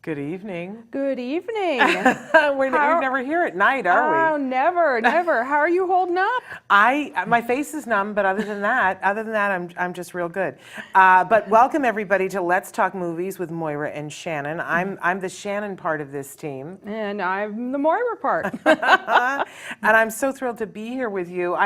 Good evening. Good evening. We're never here at night, are we? Oh, never, never. How are you holding up? My face is numb, but other than that, I'm just real good. But welcome everybody to Let's Talk Movies with Moira and Shannon. I'm the Shannon part of this team, And I'm the Moira part. and I'm so thrilled to be here with you.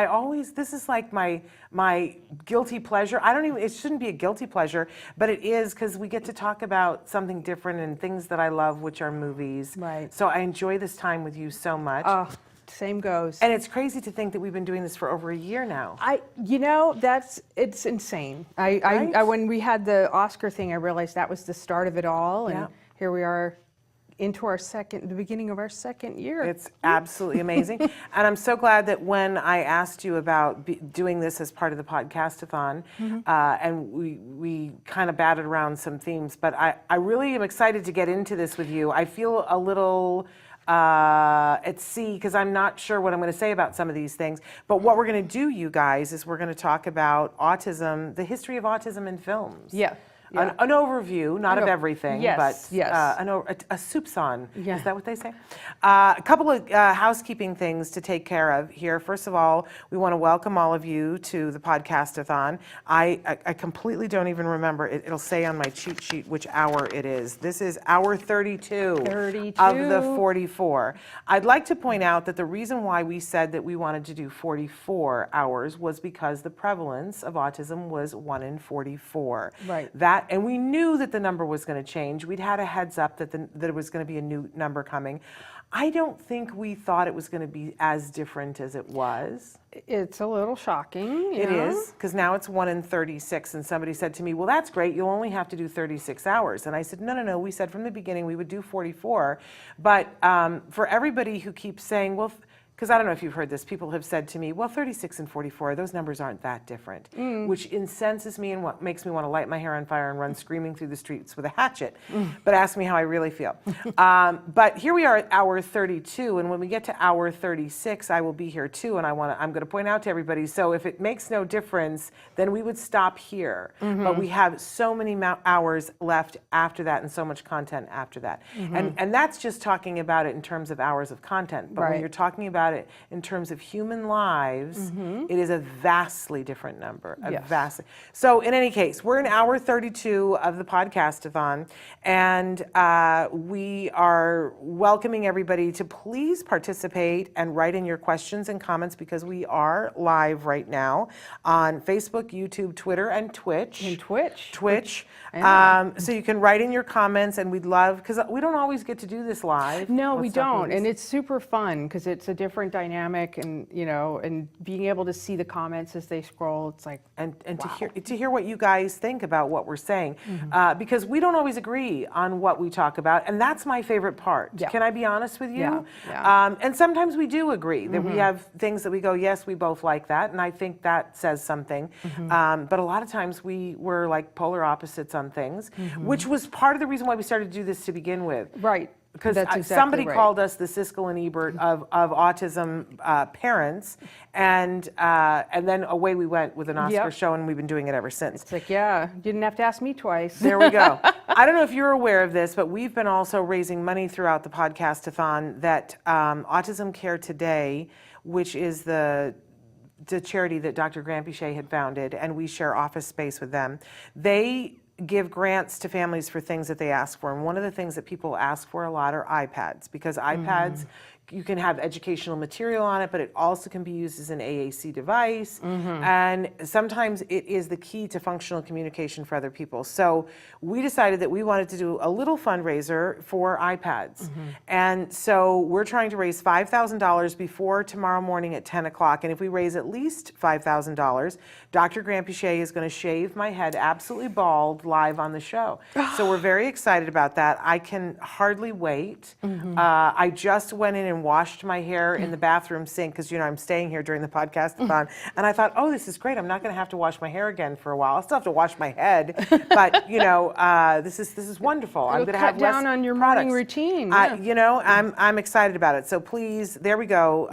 This is like my guilty pleasure. It shouldn't be a guilty pleasure, but it is because we get to talk about something different and things that I love, which are movies. Right. So I enjoy this time with you so much. Oh, same goes. And it's crazy to think that we've been doing this for over a year now. It's insane. Right? When we had the Oscar thing, I realized that was the start of it all, and here we are into the beginning of our second year. It's absolutely amazing. And I'm so glad that when I asked you about doing this as part of the Podcastathon, and we kind of batted around some themes, but I really am excited to get into this with you. I feel a little at sea because I'm not sure what I'm going to say about some of these things. But what we're going to do, you guys, is we're going to talk about autism, the history of autism in films. Yeah. An overview, not of everything, but a soupçon. Yeah. Is that what they say? A couple of housekeeping things to take care of here. First of all, we want to welcome all of you to the Podcastathon. I completely don't even remember. It'll say on my cheat sheet which hour it is. This is hour 32 of the 44. I'd like to point out that the reason why we said that we wanted to do 44 hours was because the prevalence of autism was 1 in 44. Right. And we knew that the number was going to change. We'd had a heads up that it was going to be a new number coming. I don't think we thought it was going to be as different as it was. It's a little shocking. It is, because now it's 1 in 36, and somebody said to me, well, that's great, you'll only have to do 36 hours. And I said, no, we said from the beginning we would do 44. But for everybody who keeps saying, well, because I don't know if you've heard this, people have said to me, well, 36 and 44, those numbers aren't that different, which incenses me and what makes me want to light my hair on fire and run screaming through the streets with a hatchet. But ask me how I really feel. But here we are at hour 32, and when we get to hour 36, I will be here too, and I'm going to point out to everybody, so if it makes no difference, then we would stop here. But we have so many hours left after that and so much content after that. And that's just talking about it in terms of hours of content. But when you're talking about it in terms of human lives, it is a vastly different number. So in any case, we're in hour 32 of the Podcastathon, and we are welcoming everybody to please participate and write in your questions and comments, because we are live right now on Facebook, YouTube, Twitter, and Twitch. Twitch. So you can write in your comments, and we'd love, because we don't always get to do this live. No, we don't, and it's super fun because it's a different dynamic, and and being able to see the comments as they scroll, it's like and to hear what you guys think about what we're saying, because we don't always agree on what we talk about, and that's my favorite part. Can I be honest with you? And sometimes we do agree that we have things that we go, yes, we both like that, and I think that says something. But a lot of times we were like polar opposites on things, which was part of the reason why we started to do this to begin with. Right. Because somebody called us the Siskel and Ebert of autism parents, and then away we went with an Oscar show, and we've been doing it ever since. It's like, you didn't have to ask me twice. There we go. I don't know if you're aware of this, but we've been also raising money throughout the Podcastathon that Autism Care Today, which is the charity that Dr. Grampiche had founded, and we share office space with them. They give grants to families for things that they ask for. And one of the things that people ask for a lot are iPads, because iPads, you can have educational material on it, but it also can be used as an AAC device. And sometimes it is the key to functional communication for other people. So we decided that we wanted to do a little fundraiser for iPads. And so we're trying to raise $5,000 before tomorrow morning at 10 o'clock. And if we raise at least $5,000, Dr. Grampiche is going to shave my head absolutely bald live on the show. So we're very excited about that. I can hardly wait. I just went in and and washed my hair in the bathroom sink because, I'm staying here during the podcastathon. And I thought, oh, this is great. I'm not going to have to wash my hair again for a while. I'll still have to wash my head, but this is wonderful. I'm going to have down less on your products. morning routine. Yeah. I'm excited about it. So please, there we go.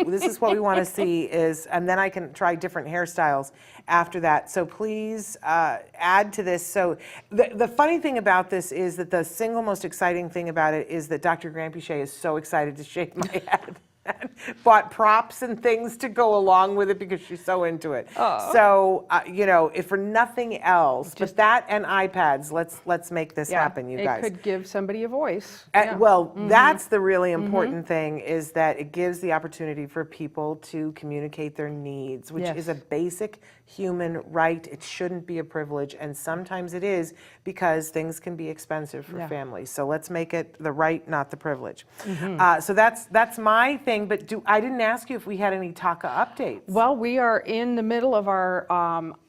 This is what we want to see and then I can try different hairstyles after that. So please add to this. So the funny thing about this is that the single most exciting thing about it is that Dr. Grampuchet is so excited to shave my head. Bought props and things to go along with it because she's so into it. Oh. So if for nothing else, just that and iPads, let's make this happen, you guys. It could give somebody a voice. Well, that's the really important thing, is that it gives the opportunity for people to communicate their needs, which is a basic human right. It shouldn't be a privilege, and sometimes it is because things can be expensive for families. So let's make it the right, not the privilege. So that's my thing. But I didn't ask you if we had any TACA updates. Well, we are in the middle of our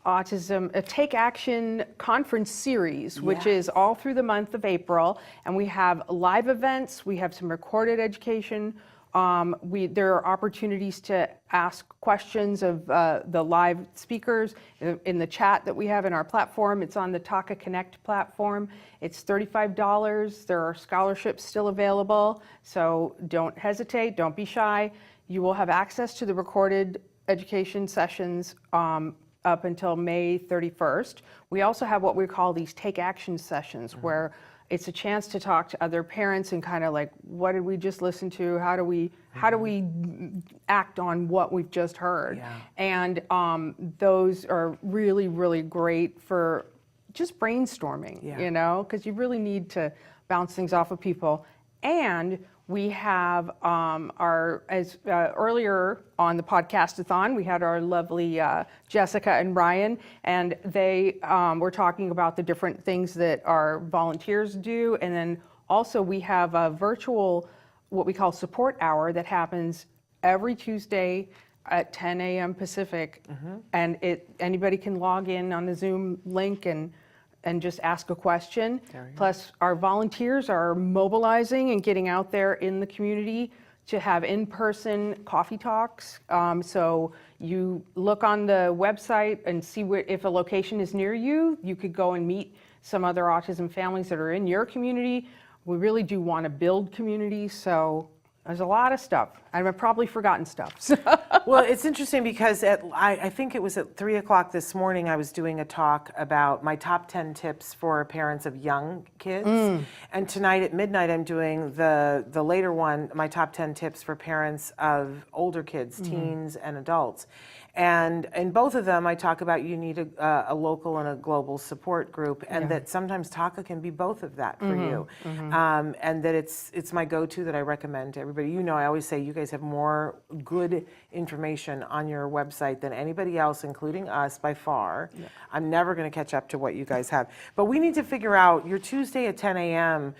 Autism Take Action conference series, which is all through the month of April. And we have live events. We have some recorded education. There are opportunities to ask questions of the live speakers in the chat that we have in our platform. It's on the TACA Connect platform. It's $35. There are scholarships still available, so don't hesitate, don't be shy. You will have access to the recorded education sessions up until May 31st. We also have what we call these Take Action sessions, where it's a chance to talk to other parents and kind of like, what did we just listen to? How do we act on what we've just heard? And those are really, really great for just brainstorming, because you really need to bounce things off of people. And we have earlier on the Podcastathon, we had our lovely Jessica and Ryan, and they were talking about the different things that our volunteers do. And then also we have a virtual, what we call support hour, that happens every Tuesday at 10 a.m. Pacific. And anybody can log in on the Zoom link and just ask a question. Plus, our volunteers are mobilizing and getting out there in the community to have in-person coffee talks. So you look on the website and see if a location is near you. You could go and meet some other autism families that are in your community. We really do want to build community, so there's a lot of stuff. I've probably forgotten stuff. Well, it's interesting because I think it was at 3 o'clock this morning, I was doing a talk about my top 10 tips for parents of young kids. And tonight at midnight, I'm doing the later one, my top 10 tips for parents of older kids, teens and adults. And in both of them, I talk about you need a local and a global support group, and that sometimes TACA can be both of that for you. And that it's my go-to that I recommend to everybody. I always say you guys have more good information on your website than anybody else, including us, by far. I'm never going to catch up to what you guys have. But we need to figure out your Tuesday at 10 a.m.,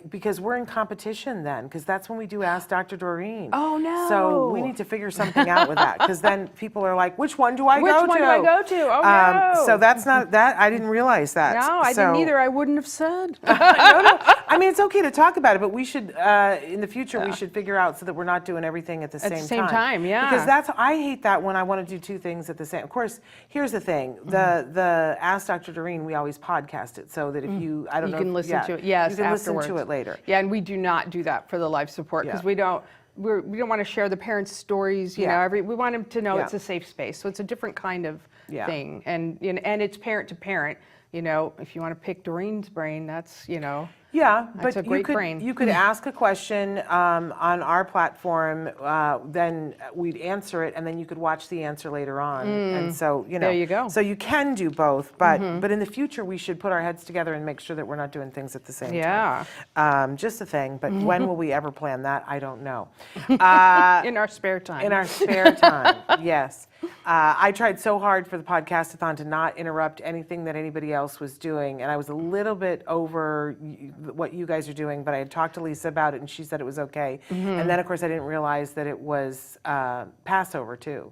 because we're in competition then, because that's when we do Ask Dr. Doreen. Oh, no. So we need to figure something out with that, because then people are like, which one do I go to? Which one do I go to? Oh, no. So that's not that. I didn't realize that. No, I didn't either. I wouldn't have said. No. I mean, it's okay to talk about it, but we should, in the future, we should figure out so that we're not doing everything at the same time. At the same time, yeah. Because I hate that when I want to do two things at the same. Of course, here's the thing: the Ask Dr. Doreen, we always podcast it so that if you, I don't know, you can listen to it. Yes, you can afterwards. listen to it later. Yeah, and we do not do that for the live support because we don't want to share the parents' stories. You know, we want them to know it's a safe space. So it's a different kind of thing, and it's parent to parent. If you want to pick Doreen's brain, that's Yeah, that's but a great brain. You could ask a question on our platform, then we'd answer it, and then you could watch the answer later on. And so, there you go. So you can do both, but in the future we should put our heads together and make sure that we're not doing things at the same time. Just a thing, but when will we ever plan that? I don't know. In our spare time. In our spare time, yes. I tried so hard for the Podcastathon to not interrupt anything that anybody else was doing, and I was a little bit over what you guys are doing, but I had talked to Lisa about it, and she said it was okay. And then, of course, I didn't realize that it was Passover, too.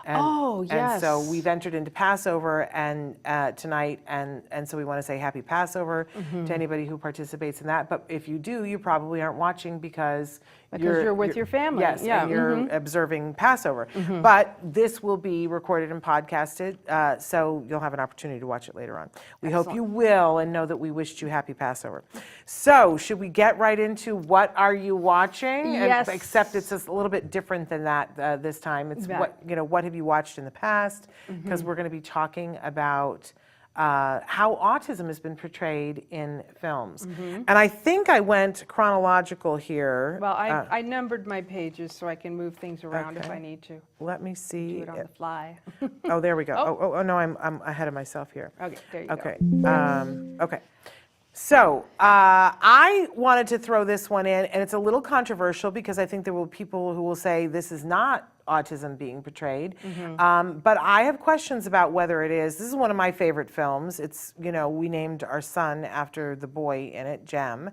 And, yes. And so we've entered into Passover and tonight, and so we want to say Happy Passover to anybody who participates in that. But if you do, you probably aren't watching because Because you're with your family. Yes, Yeah. and you're observing Passover. But this will be recorded and podcasted, so you'll have an opportunity to watch it later on. We hope you will, and know that we wished you happy Passover. So, should we get right into what are you watching? Yes. Except it's just a little bit different than that this time. It's what have you watched in the past? Because we're going to be talking about how autism has been portrayed in films. And I think I went chronological here. Well, I numbered my pages so I can move things around if I need to. Let me see. Do it on the fly. Oh, there we go. Oh, no, I'm ahead of myself here. Okay, there you go. Okay. So I wanted to throw this one in, and it's a little controversial because I think there will be people who will say this is not autism being portrayed. But I have questions about whether it is. This is one of my favorite films. It's, we named our son after the boy in it, Jem.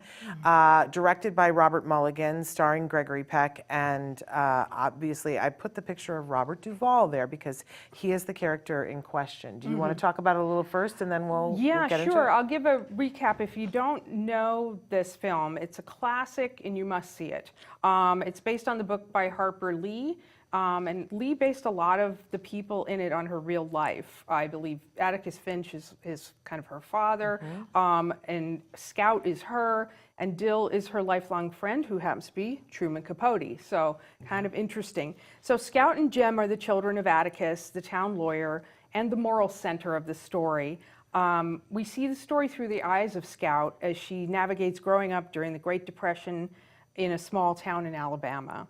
Directed by Robert Mulligan, starring Gregory Peck, and obviously I put the picture of Robert Duvall there because he is the character in question. Do you want to talk about it a little first, and then we'll get into it? I'll give a recap. If you don't know this film, it's a classic and you must see it. It's based on the book by Harper Lee. And Lee based a lot of the people in it on her real life. I believe Atticus Finch is kind of her father, and Scout is her, and Dill is her lifelong friend, who happens to be Truman Capote. So kind of interesting. So Scout and Jem are the children of Atticus, the town lawyer, and the moral center of the story. We see the story through the eyes of Scout as she navigates growing up during the Great Depression in a small town in Alabama.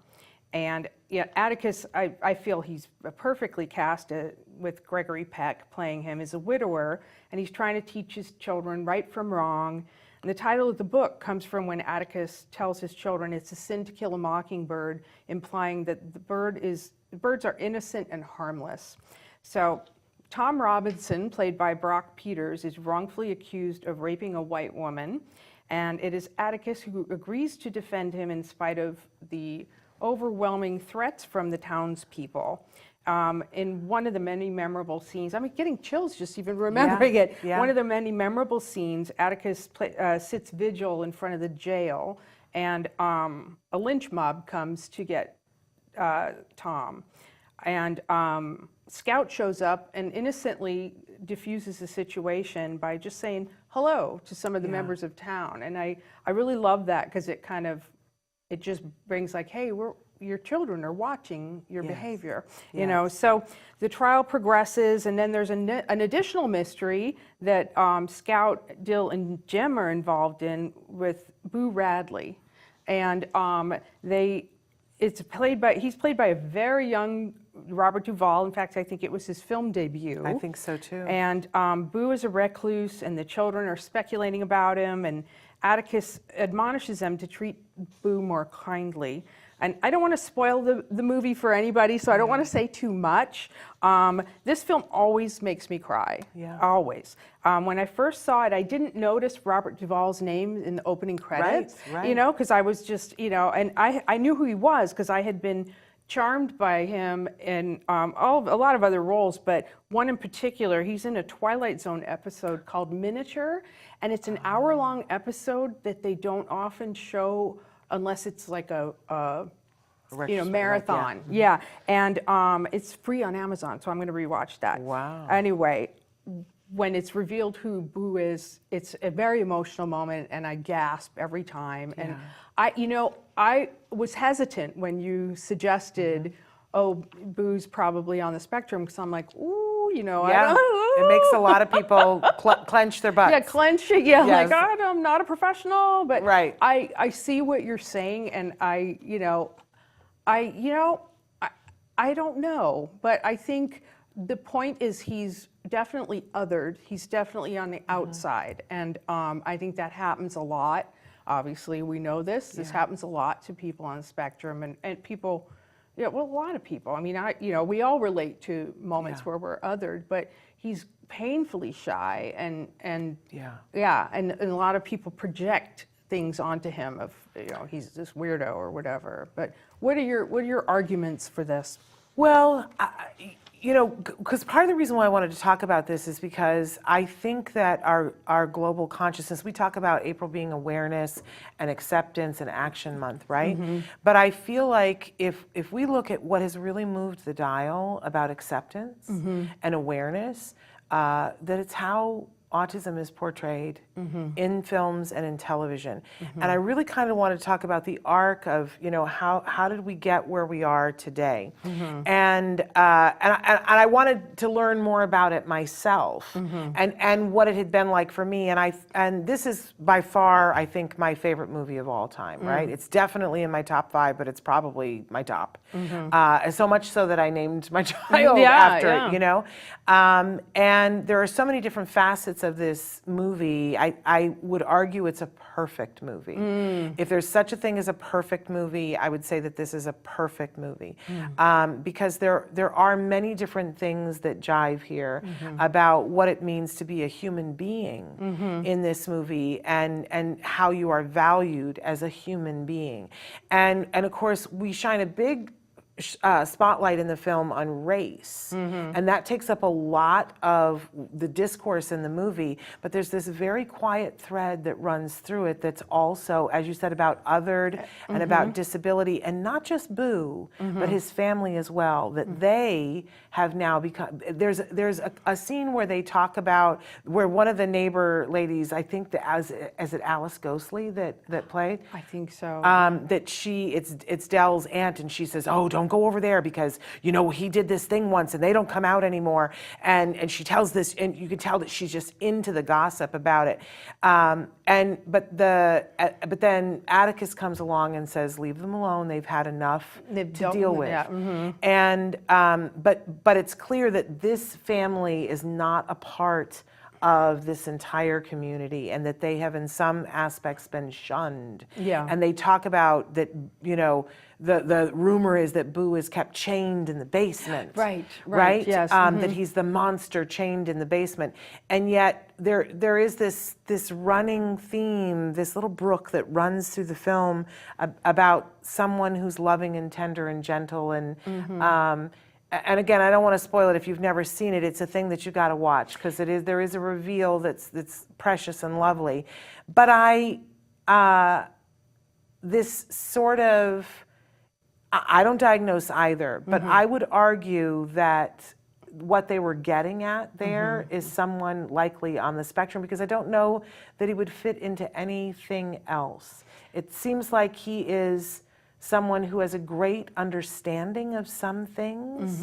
And Atticus, I feel he's perfectly cast with Gregory Peck playing him as a widower, and he's trying to teach his children right from wrong. And the title of the book comes from when Atticus tells his children it's a sin to kill a mockingbird, implying that the birds are innocent and harmless. So Tom Robinson, played by Brock Peters, is wrongfully accused of raping a white woman, and it is Atticus who agrees to defend him in spite of the overwhelming threats from the townspeople. In one of the many memorable scenes, I'm getting chills just even remembering it. One of the many memorable scenes, Atticus sits vigil in front of the jail, and a lynch mob comes to get Tom. And Scout shows up and innocently diffuses the situation by just saying hello to some of the members of town. And I really love that because it just brings like, hey, your children are watching your behavior, So the trial progresses, and then there's an additional mystery that Scout, Dill, and Jem are involved in with Boo Radley, and he's played by a very young Robert Duvall. In fact, I think it was his film debut. I think so too. And Boo is a recluse, and the children are speculating about him, and Atticus admonishes them to treat Boo more kindly. And I don't want to spoil the movie for anybody, so I don't want to say too much. This film always makes me cry, always. When I first saw it, I didn't notice Robert Duvall's name in the opening credits, because I was just, and I knew who he was because I had been charmed by him in a lot of other roles, but one in particular, he's in a Twilight Zone episode called Miniature, and it's an hour-long episode that they don't often show unless it's like a marathon. And it's free on Amazon, so I'm going to rewatch that. Wow. Anyway, when it's revealed who Boo is, it's a very emotional moment, and I gasp every time. And I was hesitant when you suggested, Boo's probably on the spectrum, because I'm like, ooh, it makes a lot of people clench their butts. Yeah, clench it. Yeah, like I'm not a professional, but I see what you're saying, and I don't know, but I think the point is he's definitely othered. He's definitely on the outside, and I think that happens a lot. Obviously, we know this. This happens a lot to people on the spectrum, and people. Yeah, well, a lot of people. I mean, we all relate to moments where we're othered, but he's painfully shy, and a lot of people project things onto him of he's this weirdo or whatever. But what are your arguments for this? Well, you know, because part of the reason why I wanted to talk about this is because I think that our global consciousness, we talk about April being awareness and acceptance and action month, right? But I feel like if we look at what has really moved the dial about acceptance and awareness, that it's how autism is portrayed in films and in television. And I really kind of want to talk about the arc of, you know, how did we get where we are today? And I wanted to learn more about it myself and what it had been like for me. And this is by far, I think, my favorite movie of all time, right? It's definitely in my top 5, but it's probably my top. So much so that I named my child after it, you know? And there are so many different facets of this movie. I would argue it's a perfect movie. If there's such a thing as a perfect movie, I would say that this is a perfect movie. Because there are many different things that jive here about what it means to be a human being in this movie and how you are valued as a human being. And of course, we shine a big spotlight in the film on race, and that takes up a lot of the discourse in the movie, but there's this very quiet thread that runs through it that's also, as you said, about othered and about disability, and not just Boo, but his family as well, that they have now become, there's a scene where they talk about, where one of the neighbor ladies, I think that is it Alice Ghostly that played? I think so. That it's Dell's aunt, and she says, oh, don't go over there because, you know, he did this thing once and they don't come out anymore. And she tells this, and you can tell that she's just into the gossip about it. But then Atticus comes along and says, leave them alone. They've had enough to deal with. And but it's clear that this family is not a part of this entire community, and that they have in some aspects been shunned. And they talk about that, you know, the rumor is that Boo is kept chained in the basement. Right? Yes. That he's the monster chained in the basement. And yet there is this running theme, this little brook that runs through the film about someone who's loving and tender and gentle and again, I don't want to spoil it if you've never seen it. It's a thing that you got to watch because there is a reveal that's precious and lovely. But this sort of, I don't diagnose either, but I would argue that what they were getting at there is someone likely on the spectrum, because I don't know that he would fit into anything else. It seems like he is someone who has a great understanding of some things.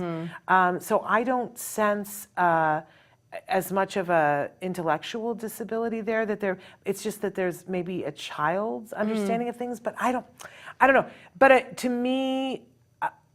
So I don't sense as much of a intellectual disability there, it's just that there's maybe a child's understanding of things, but I don't know. But to me,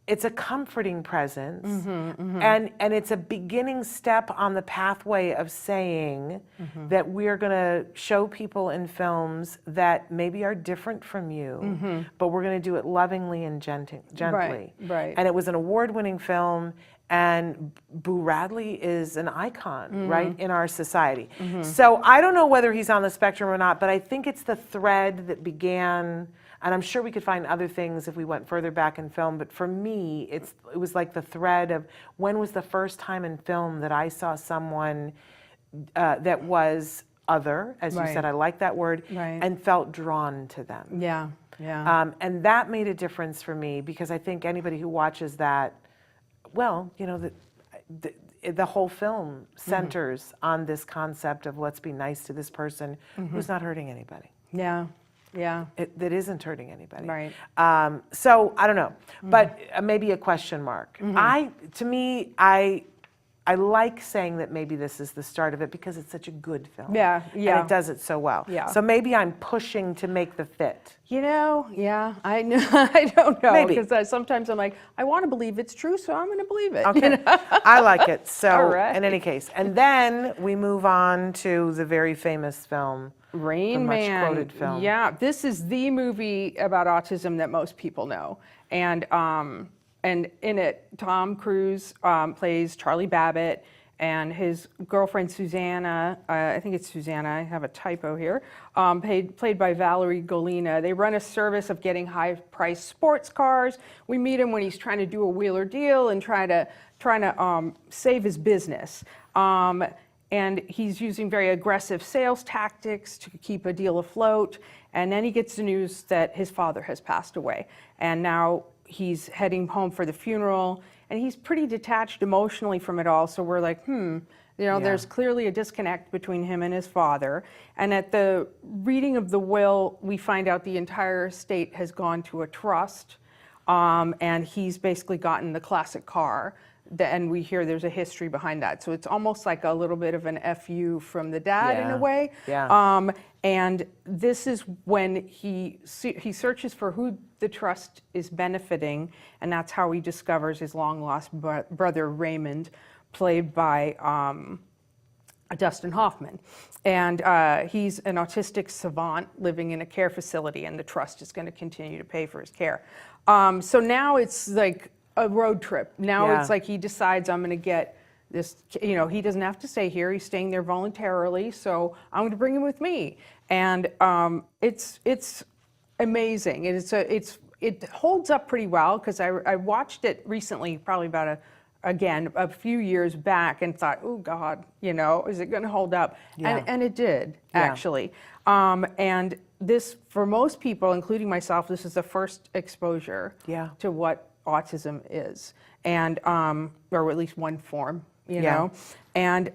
it's a comforting presence, and it's a beginning step on the pathway of saying that we're going to show people in films that maybe are different from you, but we're going to do it lovingly and gently. Right. And it was an award-winning film, and Boo Radley is an icon, right, in our society. So I don't know whether he's on the spectrum or not, but I think it's the thread that began. And I'm sure we could find other things if we went further back in film, but for me, it was like the thread of when was the first time in film that I saw someone that was other, as you said, I like that word, and felt drawn to them. And that made a difference for me, because I think anybody who watches that, well, you know, the whole film centers on this concept of let's be nice to this person who's not hurting anybody. That isn't hurting anybody. So I don't know, but maybe a question mark. To me, I like saying that maybe this is the start of it because it's such a good film. And it does it so well. So maybe I'm pushing to make the fit. You know, I know. I don't know. Maybe. Because sometimes I'm like, I want to believe it's true, so I'm going to believe it. Okay. You know? I like it. So All right. in any case. And then we move on to the very famous film, Rain the Man. much quoted film. This is the movie about autism that most people know. And in it, Tom Cruise plays Charlie Babbitt, and his girlfriend Susanna, I think it's Susanna, I have a typo here, played by Valerie Golina. They run a service of getting high-priced sports cars. We meet him when he's trying to do a wheeler deal and trying to save his business. And he's using very aggressive sales tactics to keep a deal afloat. And then he gets the news that his father has passed away. And now he's heading home for the funeral. And he's pretty detached emotionally from it all. So we're like, there's clearly a disconnect between him and his father. And at the reading of the will, we find out the entire estate has gone to a trust. And he's basically gotten the classic car. And we hear there's a history behind that. So it's almost like a little bit of an FU from the dad in a way. Yeah. And this is when he searches for who the trust is benefiting, and that's how he discovers his long-lost brother Raymond, played by Dustin Hoffman. And he's an autistic savant living in a care facility, and the trust is going to continue to pay for his care. So now it's like a road trip. Now it's like he decides, I'm going to get this, he doesn't have to stay here. He's staying there voluntarily, so I'm going to bring him with me. And it's amazing. It holds up pretty well, because I watched it recently, probably about a few years back, and thought, oh God, is it going to hold up? Yeah. And it did, actually. And this, for most people, including myself, this is the first exposure to what autism is, and or at least one form, you know. And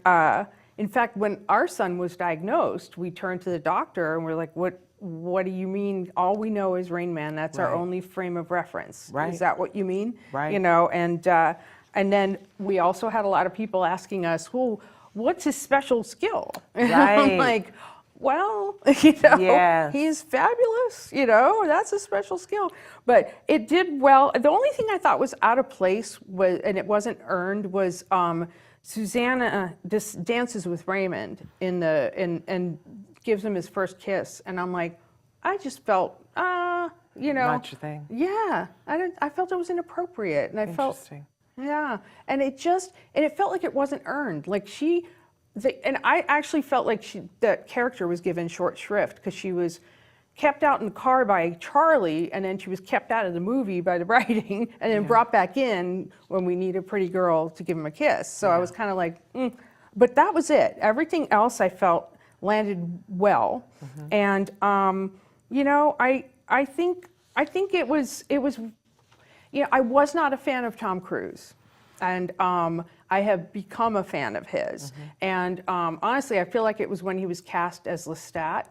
in fact, when our son was diagnosed, we turned to the doctor and we're like, what do you mean? All we know is Rain Man. That's our only frame of reference. Is that what you mean? And then we also had a lot of people asking us, well, what's his special skill? And I'm like, well, he's fabulous, that's a special skill. But it did well. The only thing I thought was out of place was, and it wasn't earned, was Susanna dances with Raymond and gives him his first kiss. And I'm like, I just felt, not your thing. Yeah, I felt it was inappropriate. And I felt, and it felt like it wasn't earned. Like and I actually felt like that character was given short shrift, because she was kept out in the car by Charlie, and then she was kept out of the movie by the writing, and then brought back in when we need a pretty girl to give him a kiss. So I was kind of like, but that was it. Everything else I felt landed well. And I think it was I was not a fan of Tom Cruise. And I have become a fan of his. And honestly, I feel like it was when he was cast as Lestat,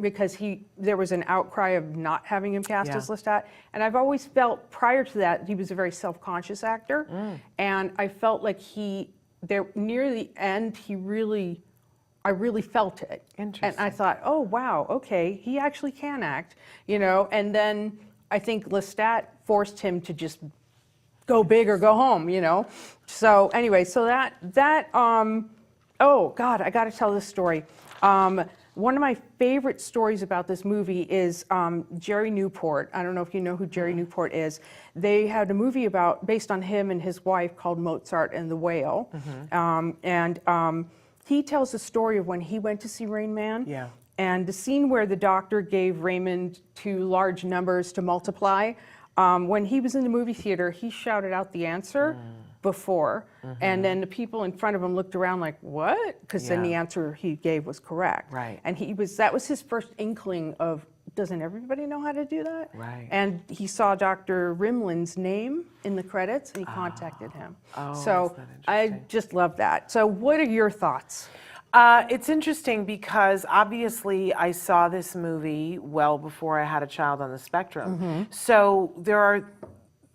because there was an outcry of not having him cast as Lestat. And I've always felt, prior to that, he was a very self-conscious actor. And I felt like near the end, I really felt it. Interesting. And I thought, oh, wow, okay, he actually can act, And then I think Lestat forced him to just go big or go home, So anyway, oh God, I got to tell this story. One of my favorite stories about this movie is Jerry Newport. I don't know if you know who Jerry Newport is. They had a movie based on him and his wife called Mozart and the Whale. He tells the story of when he went to see Rain Man. And the scene where the doctor gave Raymond 2 large numbers to multiply. When he was in the movie theater, he shouted out the answer before, and then the people in front of him looked around like, what? Because then the answer he gave was correct. And that was his first inkling of, doesn't everybody know how to do that? And he saw Dr. Rimland's name in the credits, and he contacted him. So I just love that. So what are your thoughts? It's interesting because obviously I saw this movie well before I had a child on the spectrum. So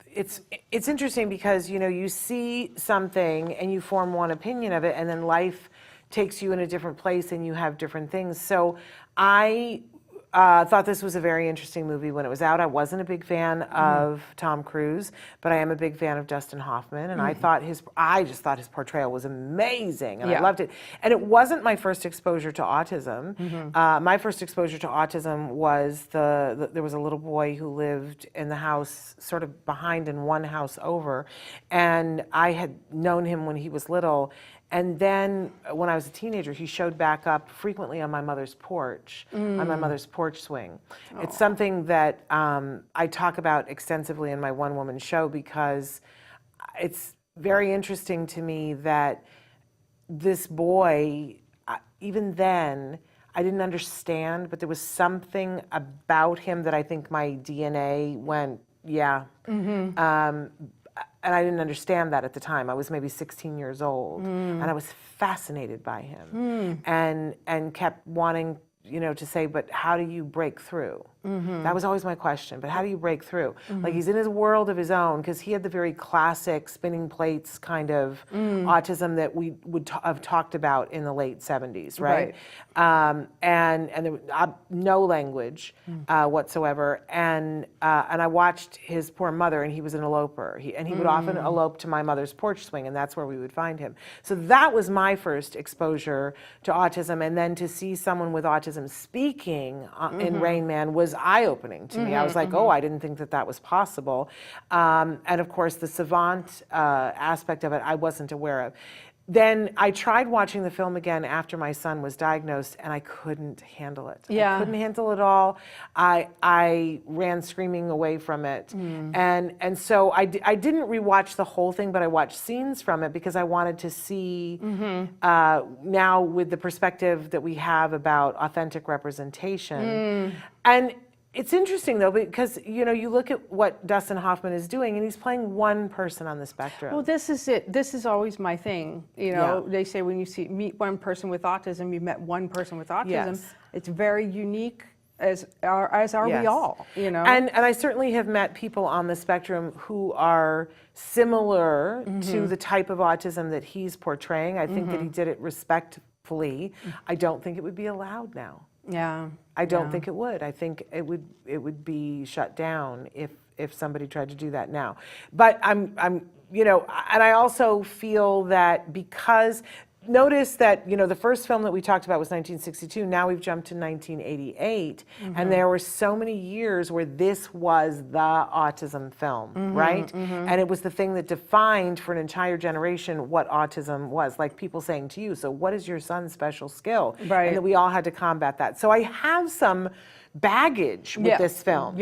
it's interesting because, you see something and you form one opinion of it, and then life takes you in a different place and you have different things. So I thought this was a very interesting movie when it was out. I wasn't a big fan of Tom Cruise, but I am a big fan of Dustin Hoffman, and I just thought his portrayal was amazing, and I loved it. And it wasn't my first exposure to autism. My first exposure to autism was there was a little boy who lived in the house sort of behind and one house over, and I had known him when he was little. And then when I was a teenager, he showed back up frequently on my mother's porch, on my mother's porch swing. It's something that I talk about extensively in my one-woman show because it's very interesting to me that this boy, even then, I didn't understand, but there was something about him that I think my DNA went, yeah. And I didn't understand that at the time. I was maybe 16 years old, and I was fascinated by him, and kept wanting, to say, but how do you break through? That was always my question. But how do you break through? Like, he's in his world of his own, because he had the very classic spinning plates kind of autism that we would have talked about in the late 70s, right? And there was no language whatsoever. And I watched his poor mother, and he was an eloper. He would often elope to my mother's porch swing, and that's where we would find him. So that was my first exposure to autism. And then to see someone with autism speaking in Rain Man was eye-opening to me. I was like, oh, I didn't think that was possible. And of course, the savant aspect of it, I wasn't aware of. Then I tried watching the film again after my son was diagnosed, and I couldn't handle it. I couldn't handle it all. I ran screaming away from it. And so I didn't rewatch the whole thing, but I watched scenes from it because I wanted to see now with the perspective that we have about authentic representation. And it's interesting, though, because, you look at what Dustin Hoffman is doing, and he's playing one person on the spectrum. Well, this is it. This is always my thing. They say when you meet one person with autism, you've met one person with autism. Yes. It's very unique, as are we all, And I certainly have met people on the spectrum who are similar to the type of autism that he's portraying. I think that he did it respectfully. I don't think it would be allowed now. I don't think it would. I think it would be shut down if somebody tried to do that now. But I'm and I also feel that because notice that the first film that we talked about was 1962. Now we've jumped to 1988, and there were so many years where this was the autism film, right? And it was the thing that defined for an entire generation what autism was. Like people saying to you, "So what is your son's special skill?" Right. And that we all had to combat that. So I have some baggage with this film,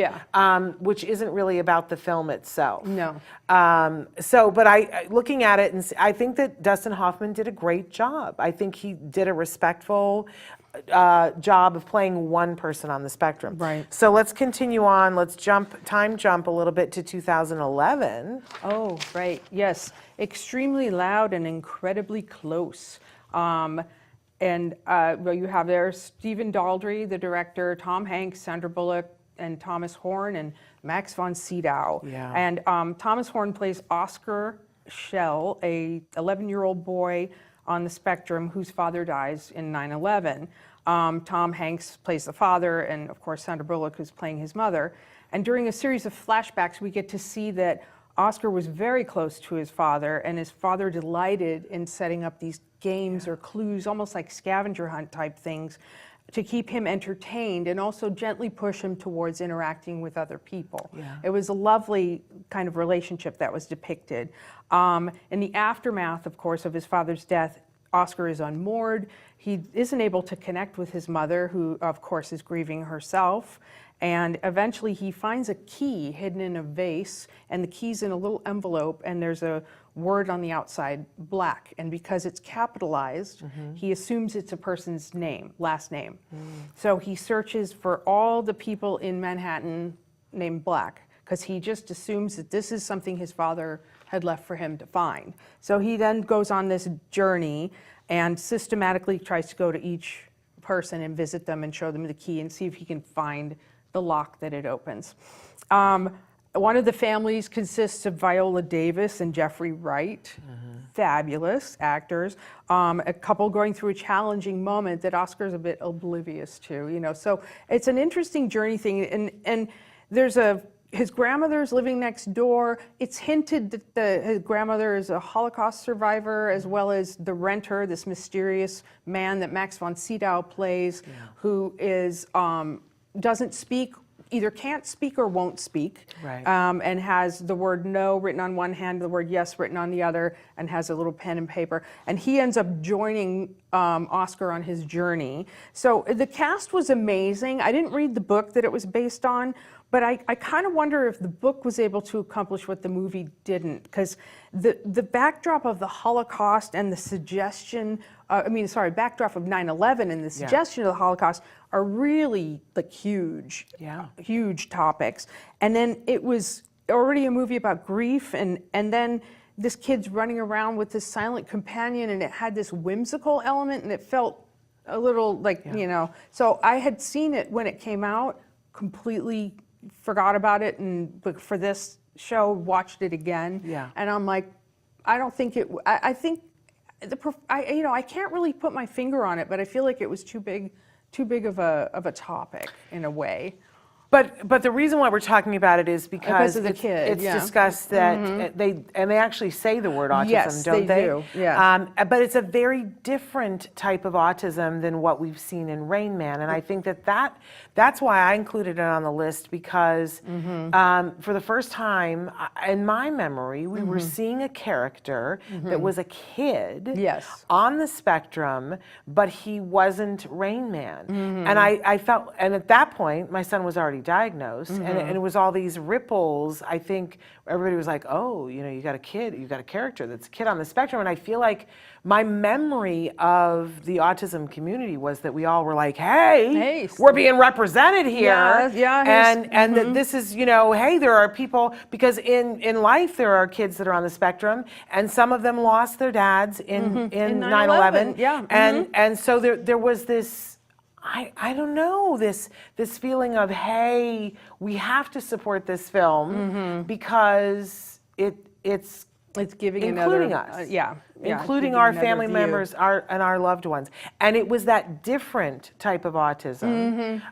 which isn't really about the film itself. No. But I looking at it, and I think that Dustin Hoffman did a great job. I think he did a respectful job of playing one person on the spectrum. Right. So let's continue on. Let's time jump a little bit to 2011. Oh, right. Yes. Extremely loud and incredibly close. You have there Stephen Daldry, the director, Tom Hanks, Sandra Bullock, and Thomas Horn, and Max von Sydow. Yeah. And Thomas Horn plays Oscar Schell, a 11-year-old boy on the spectrum whose father dies in 9/11. Tom Hanks plays the father, and of course Sandra Bullock, who's playing his mother. And during a series of flashbacks, we get to see that Oscar was very close to his father, and his father delighted in setting up these games or clues, almost like scavenger hunt type things, to keep him entertained and also gently push him towards interacting with other people. It was a lovely kind of relationship that was depicted. In the aftermath, of course, of his father's death, Oscar is unmoored. He isn't able to connect with his mother, who, of course, is grieving herself. And eventually he finds a key hidden in a vase, and the key's in a little envelope, and there's a word on the outside, Black. And because it's capitalized, he assumes it's a person's name, last name. So he searches for all the people in Manhattan named Black, because he just assumes that this is something his father had left for him to find. So he then goes on this journey and systematically tries to go to each person and visit them and show them the key and see if he can find the lock that it opens. One of the families consists of Viola Davis and Jeffrey Wright. fabulous actors, a couple going through a challenging moment that Oscar's a bit oblivious to, you know. So it's an interesting journey thing, and there's his grandmother's living next door. It's hinted that his grandmother is a Holocaust survivor, as well as the renter, this mysterious man that Max von Sydow plays, who is doesn't speak, either can't speak or won't speak, right. And has the word no written on one hand, the word yes written on the other, and has a little pen and paper. And he ends up joining Oscar on his journey. So the cast was amazing. I didn't read the book that it was based on, but I kind of wonder if the book was able to accomplish what the movie didn't, because the backdrop of the Holocaust and the suggestion, backdrop of 9/11 and the suggestion of the Holocaust are really like huge topics. And then it was already a movie about grief, and then this kid's running around with this silent companion, and it had this whimsical element, and it felt a little like, you know, so I had seen it when it came out, completely forgot about it, but for this show watched it again, and I'm like, I don't think it. I think I can't really put my finger on it, but I feel like it was too big of a topic in a way. But the reason why we're talking about it is because of the kid, it's discussed that they actually say the word autism, Yes, don't they do, yes. But it's a very different type of autism than what we've seen in Rain Man, and I think that's why I included it on the list, because for the first time in my memory, we were seeing a character that was a kid on the spectrum, but he wasn't Rain Man. And I felt, and at that point, my son was already diagnosed, and it was all these ripples. I think everybody was like, oh, you know, you got a character that's a kid on the spectrum. And I feel like my memory of the autism community was that we all were like, hey, we're being represented here. And that this is, you know, hey, there are people, because in life there are kids that are on the spectrum, and some of them lost their dads in 9/11. And so there was this, I don't know, this feeling of, hey, we have to support this film because it's giving including us, including our family members, and our loved ones. And it was that different type of autism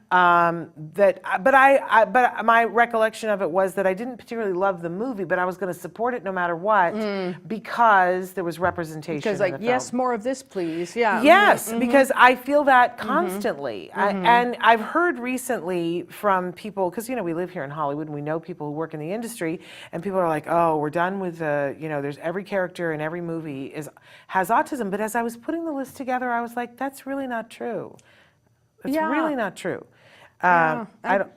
but my recollection of it was that I didn't particularly love the movie, but I was going to support it no matter what because there was representation. Because in the film. Yes, more of this, please. Yes, because I feel that constantly. And I've heard recently from people, because, you know, we live here in Hollywood and we know people who work in the industry, and people are like, oh, we're done with you know, there's every character in every movie has autism. But as I was putting the list together, I was like, that's really not true. It's really not true. I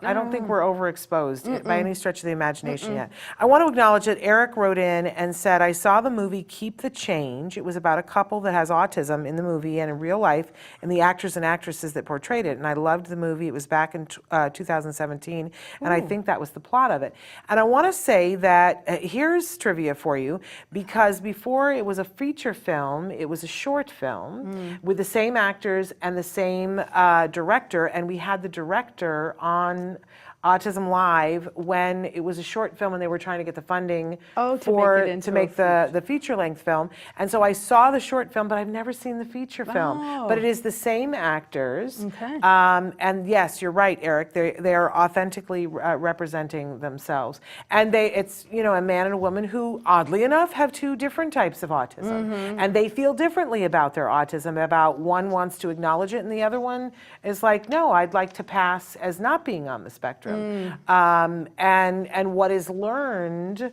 don't think we're overexposed by any stretch of the imagination yet. I want to acknowledge that Eric wrote in and said, I saw the movie Keep the Change. It was about a couple that has autism in the movie and in real life, and the actors and actresses that portrayed it. And I loved the movie. It was back in 2017, and I think that was the plot of it. And I want to say that here's trivia for you, because before it was a feature film, it was a short film with the same actors and the same director, and we had the director on Autism Live when it was a short film and they were trying to get the funding to make the feature-length film. And so I saw the short film, but I've never seen the feature film. But it is the same actors. And yes, you're right, Eric. They are authentically representing themselves. And it's, you know, a man and a woman who, oddly enough, have two different types of autism. And they feel differently about their autism. About one wants to acknowledge it, and the other one is like, no, I'd like to pass as not being on the spectrum. And what is learned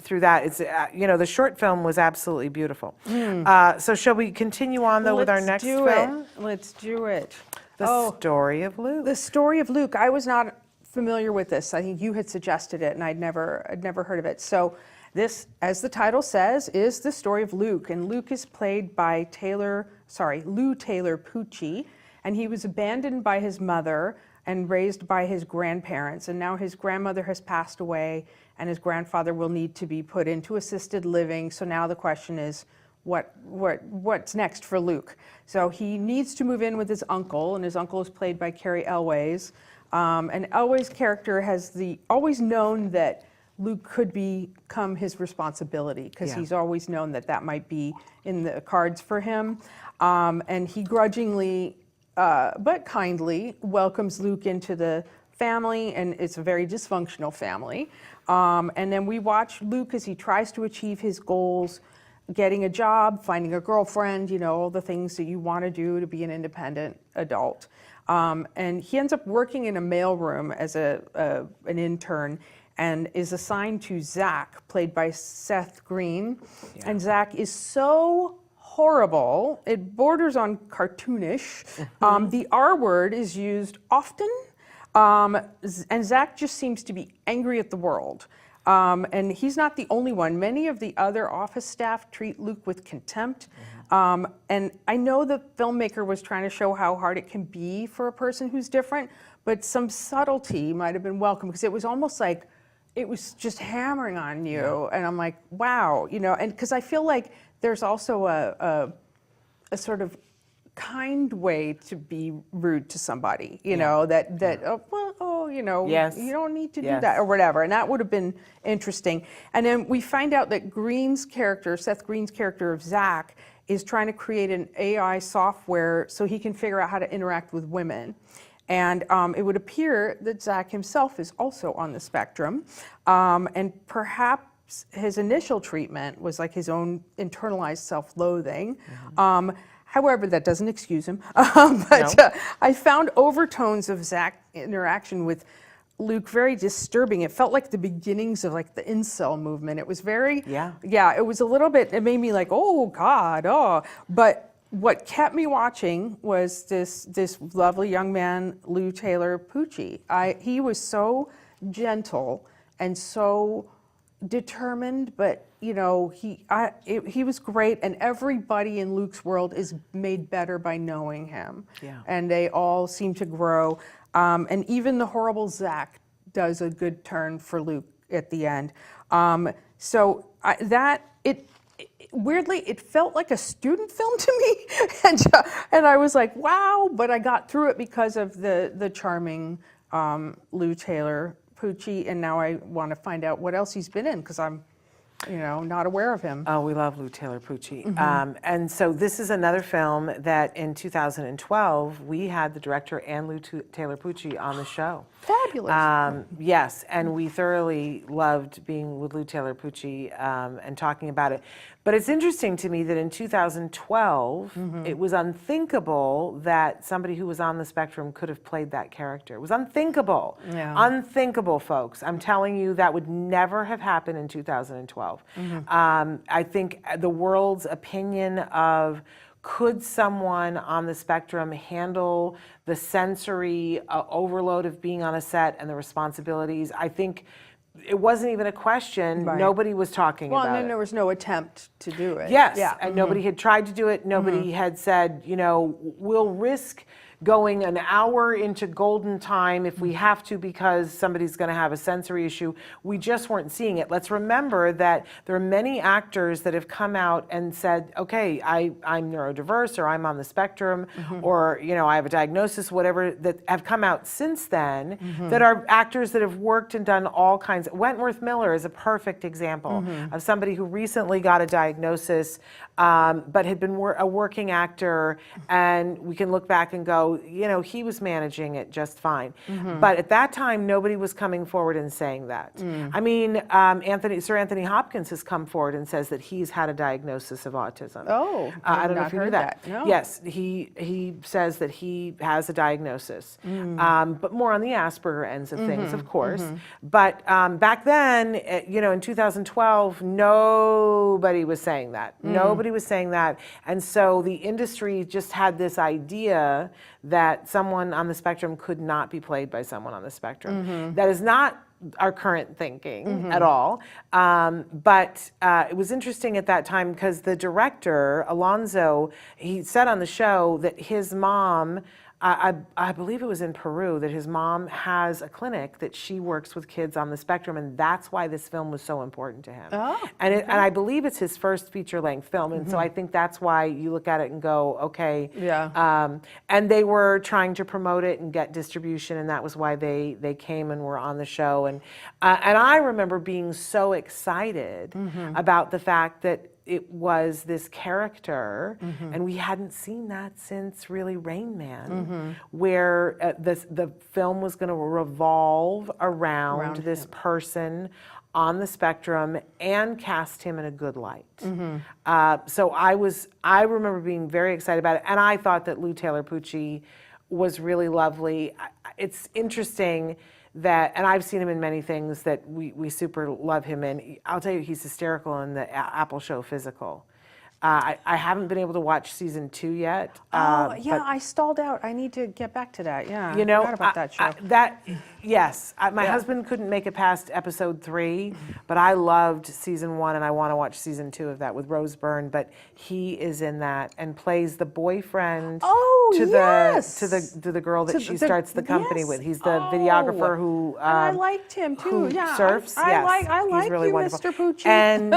through that is, you know, the short film was absolutely beautiful. So shall we continue on, though, with our next film? Let's do it. The Story of Luke. The Story of Luke. I was not familiar with this. I think you had suggested it, and I'd never heard of it. So this, as the title says, is the story of Luke, and Luke is played by Lou Taylor Pucci, and he was abandoned by his mother and raised by his grandparents, and now his grandmother has passed away, and his grandfather will need to be put into assisted living. So now the question is, what's next for Luke? So he needs to move in with his uncle, and his uncle is played by Carrie Elways. And Elways' character has always known that Luke could become his responsibility, because Yeah. he's always known that that might be in the cards for him. And he grudgingly, but kindly, welcomes Luke into the family, and it's a very dysfunctional family. And then we watch Luke as he tries to achieve his goals, getting a job, finding a girlfriend, all the things that you want to do to be an independent adult. And he ends up working in a mailroom as an intern, and is assigned to Zach, played by Seth Green. Yeah. And Zach is so horrible, it borders on cartoonish. The R word is used often, and Zach just seems to be angry at the world. And he's not the only one. Many of the other office staff treat Luke with contempt. And I know the filmmaker was trying to show how hard it can be for a person who's different, but some subtlety might have been welcome, because it was almost like it was just hammering on you. Yeah. And I'm like, wow, and because I feel like there's also a sort of kind way to be rude to somebody, Yes. you don't need to do Yes. that or whatever. And that would have been interesting. And then we find out that Seth Green's character of Zach, is trying to create an AI software so he can figure out how to interact with women. And it would appear that Zach himself is also on the spectrum. And perhaps his initial treatment was like his own internalized self-loathing. Mm-hmm. However, that doesn't excuse him. But I found overtones of Zach's interaction with Luke very disturbing. It felt like the beginnings of like the incel movement. It was very, it was a little bit, it made me like, oh God, oh. But what kept me watching was this lovely young man, Lou Taylor Pucci. He was so gentle and so determined, but he was great, and everybody in Luke's world is made better by knowing him. Yeah. And they all seem to grow. And even the horrible Zach does a good turn for Luke at the end. Weirdly, it felt like a student film to me, and I was like, wow, but I got through it because of the charming Lou Taylor Pucci, and now I want to find out what else he's been in, because I'm not aware of him. Oh, we love Lou Taylor Pucci. Mm-hmm. And so this is another film that in 2012, we had the director and Lou Taylor Pucci on the show. Fabulous. Yes, and we thoroughly loved being with Lou Taylor Pucci and talking about it. But it's interesting to me that in 2012, it was unthinkable that somebody who was on the spectrum could have played that character. It was unthinkable. Yeah. Unthinkable, folks. I'm telling you, that would never have happened in 2012. I think the world's opinion of could someone on the spectrum handle the sensory overload of being on a set and the responsibilities, I think it wasn't even a question. Right. Nobody was talking about it. Well, and then there was no attempt to do it. Yes, and nobody had tried to do it. Nobody had said, we'll risk going an hour into golden time if we have to, because somebody's going to have a sensory issue. We just weren't seeing it. Let's remember that there are many actors that have come out and said, okay, I'm neurodiverse, or I'm on the spectrum, or I have a diagnosis, whatever, that have come out since then, that are actors that have worked and done all kinds. Wentworth Miller is a perfect example of somebody who recently got a diagnosis, but had been a working actor, and we can look back and go, he was managing it just fine. But at that time, nobody was coming forward and saying that. I mean, Sir Anthony Hopkins has come forward and says that he's had a diagnosis of autism. Oh, I don't know if you knew that. No. Yes, he says that he has a diagnosis, but more on the Asperger ends of things, of course. But back then, in 2012, nobody was saying that. Nobody was saying that. And so the industry just had this idea that someone on the spectrum could not be played by someone on the spectrum. That is not our current thinking at all. But it was interesting at that time because the director, Alonso, he said on the show that his mom I believe it was in Peru that his mom has a clinic that she works with kids on the spectrum, and that's why this film was so important to him. Oh, and I believe it's his first feature-length film, and so I think that's why you look at it and go, okay. Yeah. And they were trying to promote it and get distribution, and that was why they came and were on the show. And I remember being so excited about the fact that it was this character, and we hadn't seen that since really Rain Man, where the film was going to revolve around this person on the spectrum and cast him in a good light. So I remember being very excited about it, and I thought that Lou Taylor Pucci was really lovely. It's interesting that, and I've seen him in many things that we super love him in. I'll tell you, he's hysterical in the Apple show Physical. I haven't been able to watch season 2 yet. Yeah, I stalled out. I need to get back to that. Yeah, You know, I forgot about that show. Yes, my husband couldn't make it past episode 3, but I loved season 1, and I want to watch season 2 of that with Rose Byrne. But he is in that and plays the boyfriend to the girl that she starts the company with. He's the videographer who and I liked him too. Yeah, surfs. I like he's really you, wonderful. Mr. Pucci. And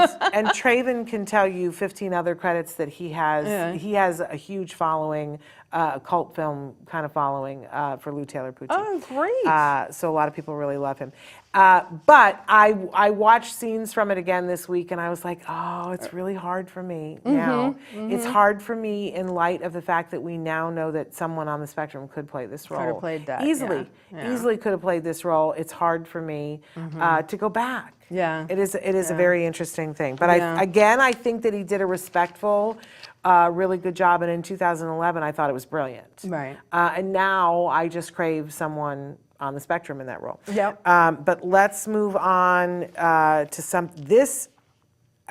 Traven can tell you 15 other credits that he has. Yeah. He has a huge following, a cult film kind of following for Lou Taylor Pucci. Oh, great. So a lot of people really love him. But I watched scenes from it again this week, and I was like, oh, it's really hard for me now. It's hard for me in light of the fact that we now know that someone on the spectrum could play this role. Could have played that. Easily. Yeah. Easily could have played this role. It's hard for me to go back. Yeah. It is a very interesting thing. But Yeah. I think that he did a respectful, really good job. And in 2011, I thought it was brilliant. Right. And now I just crave someone on the spectrum in that role. Yep. But let's move on to this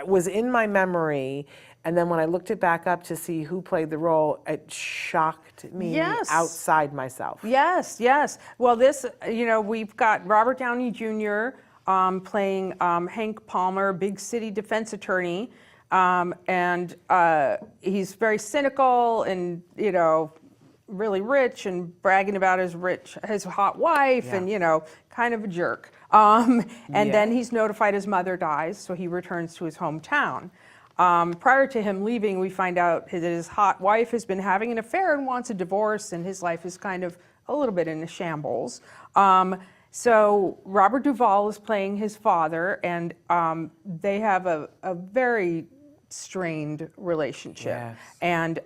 was in my memory, and then when I looked it back up to see who played the role, it shocked me outside myself. Yes. Well, we've got Robert Downey Jr. Playing Hank Palmer, big city defense attorney, and he's very cynical and, really rich and bragging about his hot wife and, kind of a jerk. And then he's notified his mother dies, so he returns to his hometown. Prior to him leaving, we find out that his hot wife has been having an affair and wants a divorce, and his life is kind of a little bit in a shambles. So Robert Duvall is playing his father, and they have a very strained relationship. Yes. And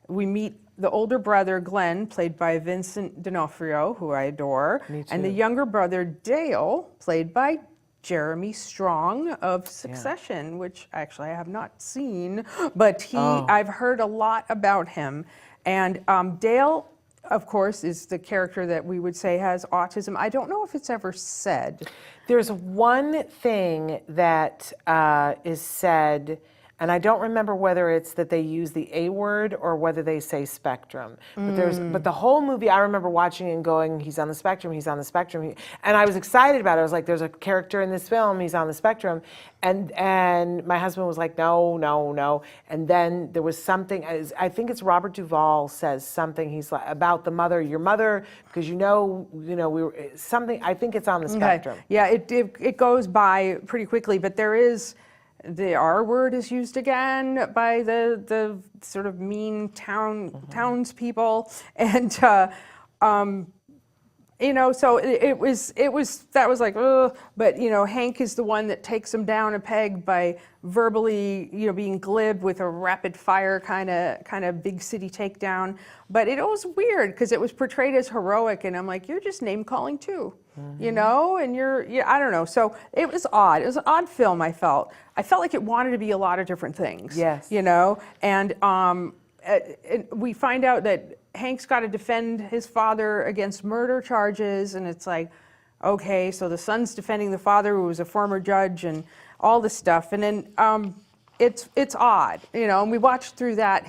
we meet the older brother, Glenn, played by Vincent D'Onofrio, who I adore, and the younger brother, Dale, played by Jeremy Strong of Succession, which actually I have not seen, but I've heard a lot about him. And Dale, of course, is the character that we would say has autism. I don't know if it's ever said. There's one thing that is said, and I don't remember whether it's that they use the A word or whether they say spectrum. But the whole movie, I remember watching it and going, he's on the spectrum, he's on the spectrum. And I was excited about it. I was like, there's a character in this film, he's on the spectrum. And my husband was like, no. And then there was something, I think it's Robert Duvall says something, he's like, about the mother, your mother, because we were, something, I think it's on the spectrum. Yeah, it goes by pretty quickly, but there is, the R word is used again by the sort of mean townspeople, and so it was like, ugh. But Hank is the one that takes him down a peg by verbally being glib with a rapid fire kind of big city takedown. But it was weird because it was portrayed as heroic, and I'm like, you're just name calling too. And I don't know. So it was odd. It was an odd film, I felt. I felt like it wanted to be a lot of different things. Yes. And we find out that Hank's got to defend his father against murder charges, and it's like, okay, so the son's defending the father who was a former judge and all this stuff. And then it's odd, and we watched through that,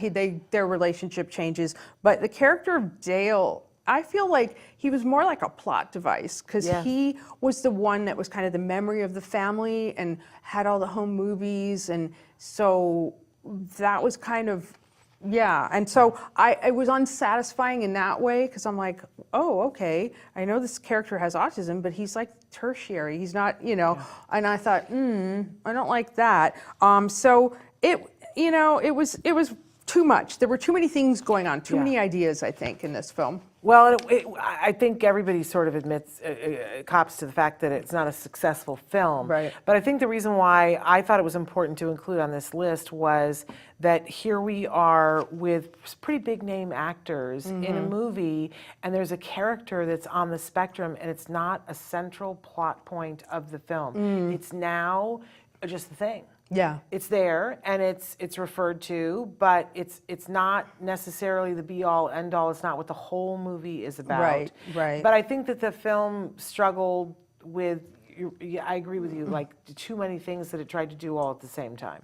their relationship changes. But the character of Dale, I feel like he was more like a plot device, because he was the one that was kind of the memory of the family and had all the home movies, and so that was kind of Yeah, and so it was unsatisfying in that way because I'm like, oh, okay, I know this character has autism, but he's like tertiary. He's not, And I thought, I don't like that. So it was too much. There were too many things going on, too many ideas, I think, in this film. Well, I think everybody sort of admits, cops to the fact that it's not a successful film. Right. But I think the reason why I thought it was important to include on this list was that here we are with pretty big name actors in a movie, and there's a character that's on the spectrum, and it's not a central plot point of the film. It's now just the thing. Yeah. It's there and it's referred to, but it's not necessarily the be all end all. It's not what the whole movie is about. Right, right. But I think that the film struggled with, I agree with you, like too many things that it tried to do all at the same time.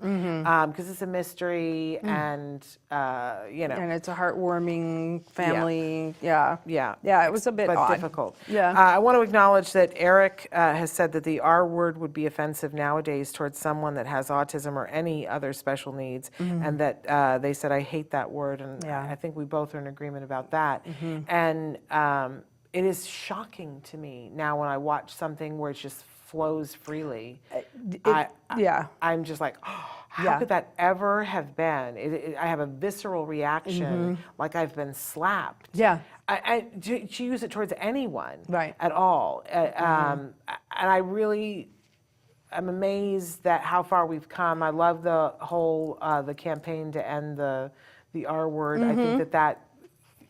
Because it's a mystery and, And it's a heartwarming family. Yeah. Yeah. It was a bit but odd. difficult. Yeah. I want to acknowledge that Eric has said that the R word would be offensive nowadays towards someone that has autism or any other special needs, and that they said, I hate that word, and I think we both are in agreement about that. And it is shocking to me now when I watch something where it just flows freely. I'm just like, oh, how could that ever have been? I have a visceral reaction, like I've been slapped. Yeah. To use it towards anyone Right. at all. And I really am amazed at how far we've come. I love the whole, the campaign to end the R word. I think that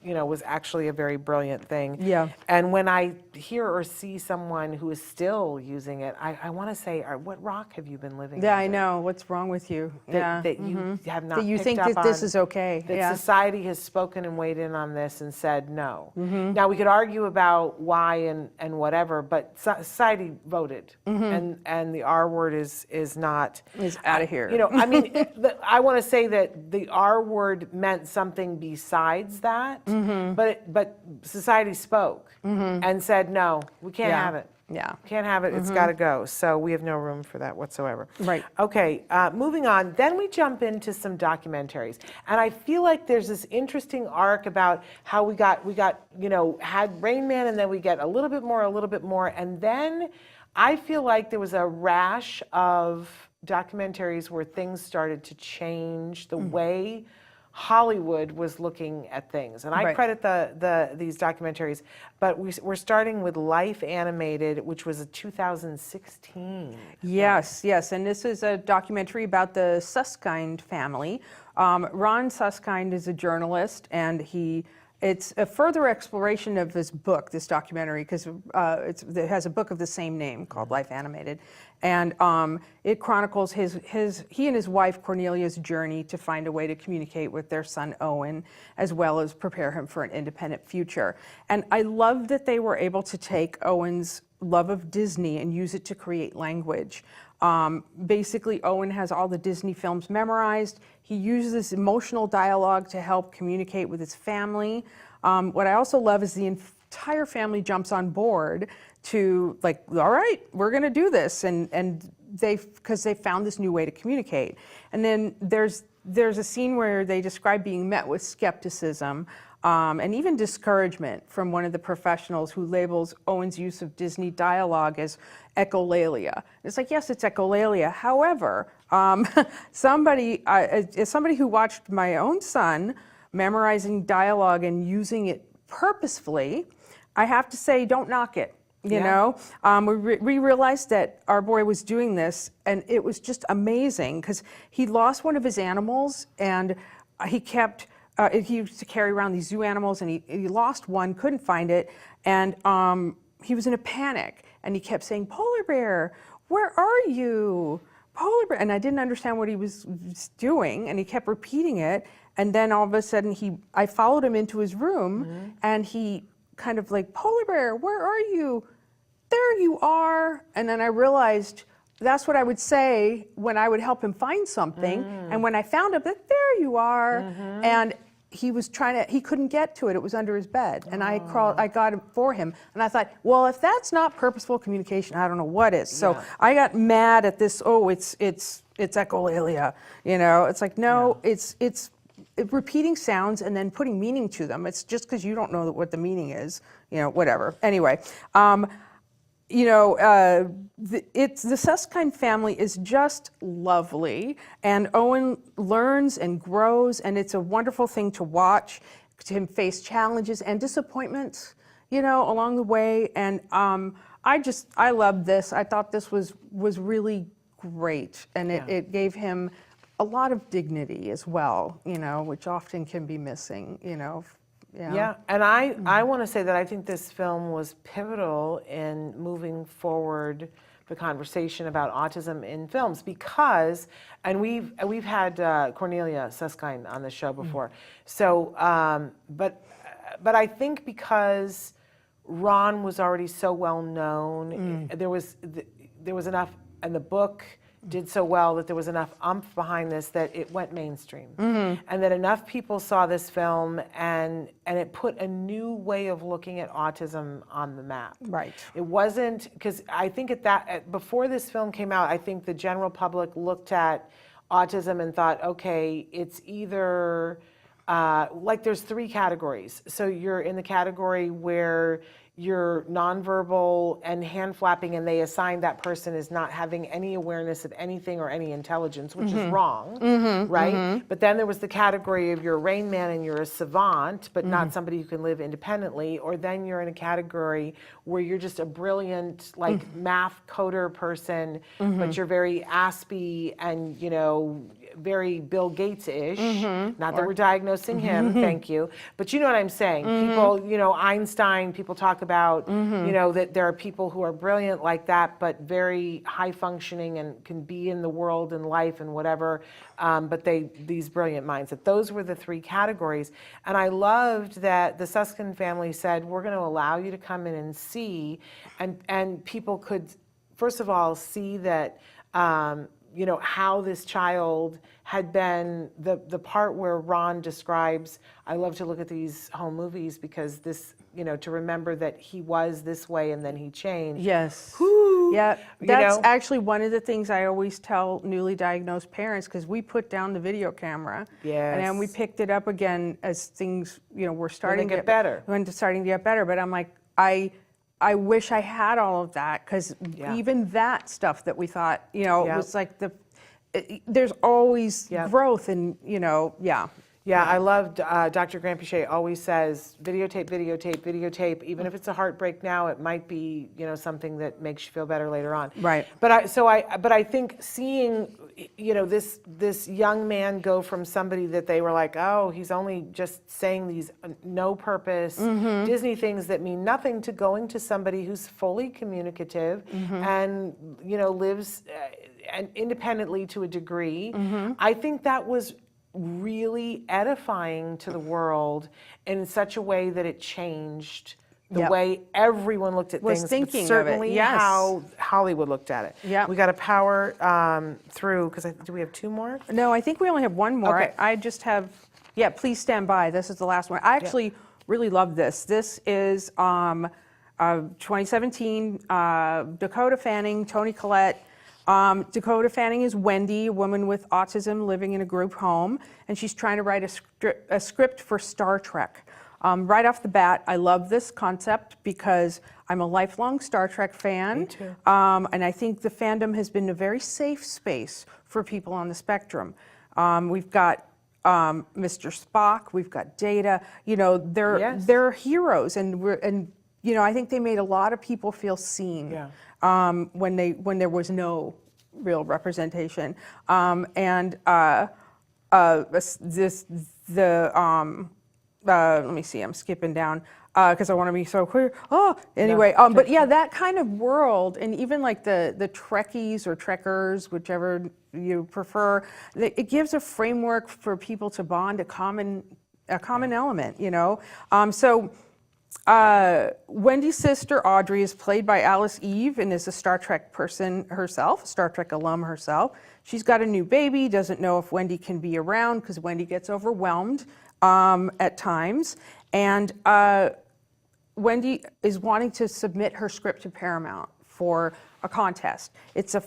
was actually a very brilliant thing. Yeah. And when I hear or see someone who is still using it, I want to say, what rock have you been living Yeah, under? I know. What's wrong with you? That you have not That you picked think up that this on, is okay. that society has spoken and weighed in on this and said no. Now we could argue about why and whatever, but society voted, and the R word is not out of here. I mean, I want to say that the R word meant something besides that, but society spoke and said no, we can't have it. Yeah. Can't have it. It's got to go. So we have no room for that whatsoever. Right. Okay. Moving on. Then we jump into some documentaries, and I feel like there's this interesting arc about how we got had Rain Man, and then we get a little bit more, and then I feel like there was a rash of documentaries where things started to change the way Hollywood was looking at things. And I credit these documentaries, but we're starting with Life Animated, which was a 2016. Yes, and this is a documentary about the Susskind family. Ron Susskind is a journalist, and it's a further exploration of this book, this documentary, because it has a book of the same name called Life Animated. And it chronicles he and his wife Cornelia's journey to find a way to communicate with their son Owen, as well as prepare him for an independent future. And I love that they were able to take Owen's love of Disney and use it to create language. Basically, Owen has all the Disney films memorized. He uses this emotional dialogue to help communicate with his family. What I also love is the entire family jumps on board to all right, we're going to do this, and because they found this new way to communicate. And then there's a scene where they describe being met with skepticism and even discouragement from one of the professionals who labels Owen's use of Disney dialogue as echolalia. It's like, yes, it's echolalia. However, as somebody who watched my own son memorizing dialogue and using it purposefully, I have to say, don't knock it. We realized that our boy was doing this, and it was just amazing because he lost one of his animals, and he used to carry around these zoo animals, and he lost one, couldn't find it, and he was in a panic, and he kept saying, "Polar bear, where are you? Polar bear," and I didn't understand what he was doing, and he kept repeating it, and then all of a sudden I followed him into his room, and he kind of like, "Polar bear, where are you? There you are." And then I realized that's what I would say when I would help him find something. And when I found him, there you are. And he was he couldn't get to it. It was under his bed. And I got it for him. And I thought, well, if that's not purposeful communication, I don't know what is. So I got mad at this, it's echolalia. It's like, no, it's repeating sounds and then putting meaning to them. It's just because you don't know what the meaning is, whatever. Anyway, the Susskind family is just lovely, and Owen learns and grows, and it's a wonderful thing to watch him face challenges and disappointments, along the way. And I loved this. I thought this was really great, and it gave him a lot of dignity as well, which often can be missing, Yeah, and I want to say that I think this film was pivotal in moving forward the conversation about autism in films because, and we've had Cornelia Susskind on the show before, so but I think because Ron was already so well known, there was enough, and the book did so well that there was enough oomph behind this that it went mainstream, and that enough people saw this film and it put a new way of looking at autism on the map. Right. It wasn't, because I think before this film came out, I think the general public looked at autism and thought, okay, it's either like there's 3 categories. So you're in the category where you're nonverbal and hand flapping, and they assign that person as not having any awareness of anything or any intelligence, which is wrong, right? But then there was the category of you're a Rain Man and you're a savant, but not somebody who can live independently, or then you're in a category where you're just a brilliant, like math coder person, but you're very Aspie and, very Bill Gates-ish. Not that we're diagnosing him, thank you. But you know what I'm saying. People, Einstein, people talk about, that there are people who are brilliant like that, but very high functioning and can be in the world and life and whatever, but these brilliant minds. That those were the 3 categories. And I loved that the Susskind family said, we're going to allow you to come in and see, and people could, first of all, see that, how this child had been, the part where Ron describes, I love to look at these home movies because this, to remember that he was this way and then he changed. Yes. Whew, yeah, that's actually one of the things I always tell newly diagnosed parents, because we put down the video camera. Yes. And then we picked it up again as things, were starting to get better. When starting to get better. But I'm like, I wish I had all of that, because even that stuff that we thought, it was like there's always growth and, Yeah, I loved, Dr. Grant Pichet always says, videotape, videotape, videotape. Even if it's a heartbreak now, it might be, something that makes you feel better later on. Right. But I think seeing, this young man go from somebody that they were like, oh, he's only just saying these no purpose Disney things that mean nothing, to going to somebody who's fully communicative and, lives and independently to a degree. I think that was really edifying to the world in such a way that it changed the way everyone looked at things, thinking but certainly of it. Yes. how Hollywood looked at it. Yeah. We got to power through, because do we have 2 more? No, I think we only have 1 more. Okay. I just have, Please Stand By. This is the last one. I actually really love this. This is 2017, Dakota Fanning, Toni Collette. Dakota Fanning is Wendy, a woman with autism living in a group home, and she's trying to write a script for Star Trek. Right off the bat, I love this concept because I'm a lifelong Star Trek fan. Me too. And I think the fandom has been a very safe space for people on the spectrum. We've got Mr. Spock, we've got Data. They're heroes, and I think they made a lot of people feel seen. Yeah. When there was no real representation, let me see, I'm skipping down because I want to be so clear. Anyway, but that kind of world, and even like the Trekkies or Trekkers, whichever you prefer, it gives a framework for people to bond a common element. Wendy's sister Audrey is played by Alice Eve and is a Star Trek person herself, a Star Trek alum herself. She's got a new baby, doesn't know if Wendy can be around because Wendy gets overwhelmed at times. And Wendy is wanting to submit her script to Paramount for a contest. It's a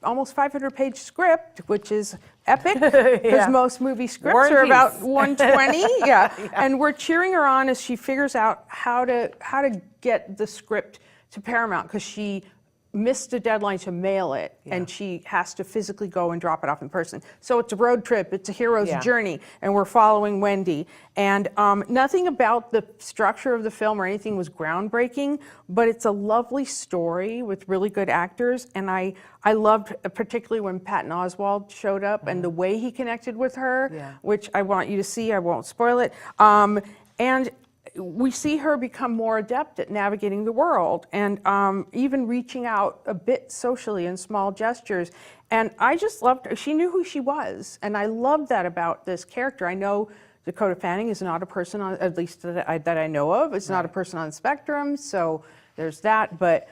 almost 500-page script, which is epic, because most movie scripts are about 120. Yeah, and we're cheering her on as she figures out how to get the script to Paramount, because she missed a deadline to mail it, and she has to physically go and drop it off in person. So it's a road trip, it's a hero's journey, and we're following Wendy. And nothing about the structure of the film or anything was groundbreaking, but it's a lovely story with really good actors, and I loved particularly when Patton Oswalt showed up and the way he connected with her, which I want you to see, I won't spoil it. And we see her become more adept at navigating the world and even reaching out a bit socially in small gestures. And I just loved her. She knew who she was, and I loved that about this character. I know Dakota Fanning is not a person, at least that I know of, is not a person on the spectrum, so there's that. But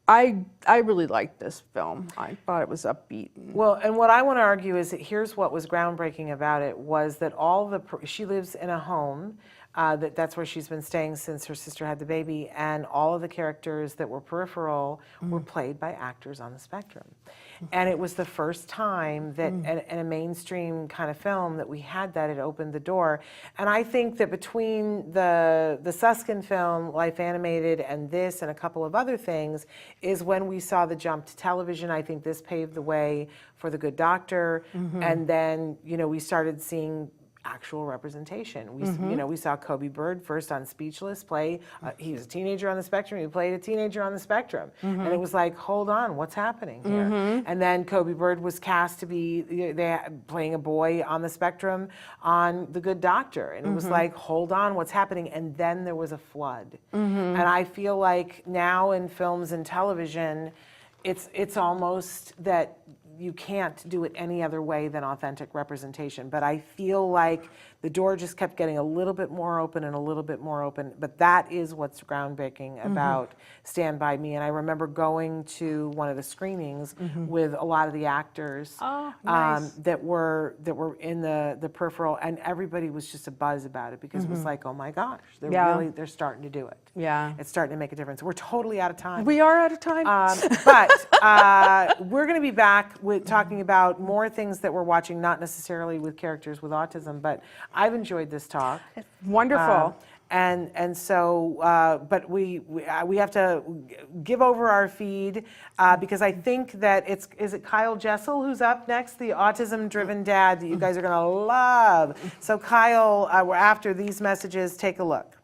I really liked this film. I thought it was upbeat. Well, and what I want to argue is that here's what was groundbreaking about it was that she lives in a home. That's where she's been staying since her sister had the baby, and all of the characters that were peripheral were played by actors on the spectrum. And it was the first time that in a mainstream kind of film that we had that. It opened the door. And I think that between the Susskind film, Life Animated, and this and a couple of other things is when we saw the jump to television. I think this paved the way for The Good Doctor. And then, we started seeing actual representation. We saw Kobe Bird first on Speechless play. He was a teenager on the spectrum. He played a teenager on the spectrum, and it was like, hold on, what's happening here? And then Kobe Bird was cast to be playing a boy on the spectrum on The Good Doctor, and it was like, hold on, what's happening? And then there was a flood, and I feel like now in films and television, it's almost that you can't do it any other way than authentic representation. But I feel like the door just kept getting a little bit more open and a little bit more open. But that is what's groundbreaking about Stand By Me. And I remember going to one of the screenings with a lot of the actors that were in the peripheral, and everybody was just a buzz about it because it was like, oh my gosh, they're starting to do it. Yeah. It's starting to make a difference. We're totally out of time. We are out of time. But we're going to be back with talking about more things that we're watching, not necessarily with characters with autism, but I've enjoyed this talk. Wonderful. And so, but we have to give over our feed because I think that is it Kyle Jessel who's up next, the autism-driven dad that you guys are going to love. So Kyle, after these messages, take a look.